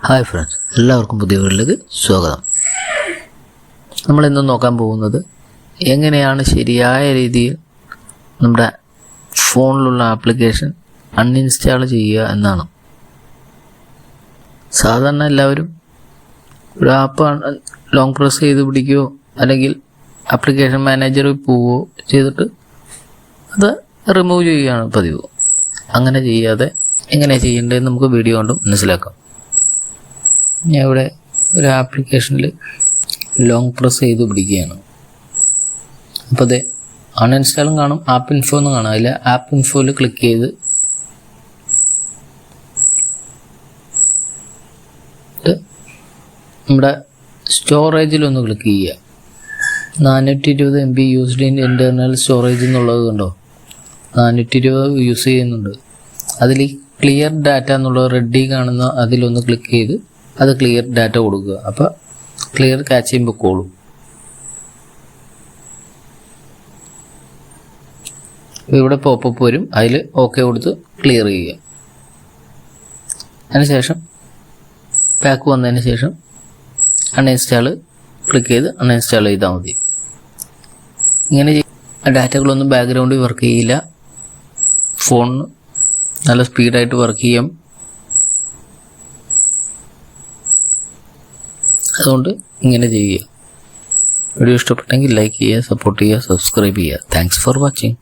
Hi friends, എല്ലാവർക്കും പുതിയ വീഡിയോയിലേക്ക് സ്വാഗതം. നമ്മളിന്ന് നോക്കാൻ പോകുന്നത് എങ്ങനെയാണ് ശരിയായ രീതിയിൽ നമ്മുടെ ഫോണിലുള്ള ആപ്ലിക്കേഷൻ അൺഇൻസ്റ്റാൾ ചെയ്യുക എന്നാണ്. സാധാരണ എല്ലാവരും ഒരു ആപ്പ് ലോങ് പ്രസ് ചെയ്ത് പിടിക്കുകയോ അല്ലെങ്കിൽ ആപ്ലിക്കേഷൻ മാനേജറിൽ പോവുകയോ ചെയ്തിട്ട് അത് റിമൂവ് ചെയ്യുകയാണ് പതിവ്. അങ്ങനെ ചെയ്യാതെ എങ്ങനെ ചെയ്യേണ്ടതെന്ന് നമുക്ക് വീഡിയോ കൊണ്ട് മനസ്സിലാക്കാം. ഞാൻ ഇവിടെ ഒരു ആപ്ലിക്കേഷനിൽ ലോങ് പ്രസ് ചെയ്ത് പിടിക്കുകയാണ്. അപ്പോൾ അത് അൺഇൻസ്റ്റാളും കാണും, ആപ്പ് ഇൻഫോ എന്ന് കാണാം. അതിൽ ആപ്പ് ഇൻഫോയിൽ ക്ലിക്ക് ചെയ്ത് നമ്മുടെ സ്റ്റോറേജിലൊന്ന് ക്ലിക്ക് ചെയ്യുക. 420 MB used in internal storage എന്നുള്ളത് കണ്ടോ, 420 യൂസ് ചെയ്യുന്നുണ്ട്. അതിൽ ക്ലിയർ ഡാറ്റ എന്നുള്ളത് റെഡി കാണുന്ന അതിലൊന്ന് ക്ലിക്ക് ചെയ്ത് അത് ക്ലിയർ ഡാറ്റ കൊടുക്കുക. അപ്പോൾ ക്ലിയർ ക്യാച്ച് ചെയ്യുമ്പോൾ കോളും. ഇവിടെ പോപ്പപ്പ് വരും, അതിൽ ഓക്കെ കൊടുത്ത് ക്ലിയർ ചെയ്യുക. അതിനുശേഷം പാക്ക് വന്നതിന് ശേഷം അൺഇൻസ്റ്റാൾ ക്ലിക്ക് ചെയ്ത് അൺഇൻസ്റ്റാൾ ചെയ്താൽ മതി. ഇങ്ങനെ ഡാറ്റകളൊന്നും ബാക്ക്ഗ്രൗണ്ടിൽ വർക്ക് ചെയ്യില്ല. ഫോണിന് നല്ല സ്പീഡായിട്ട് വർക്ക് ചെയ്യാം. അതുകൊണ്ട് ഇങ്ങനെ ചെയ്യുക. വീഡിയോ ഇഷ്ടപ്പെട്ടെങ്കിൽ ലൈക്ക് ചെയ്യുക, സപ്പോർട്ട് ചെയ്യുക, സബ്സ്ക്രൈബ് ചെയ്യുക. Thanks for watching.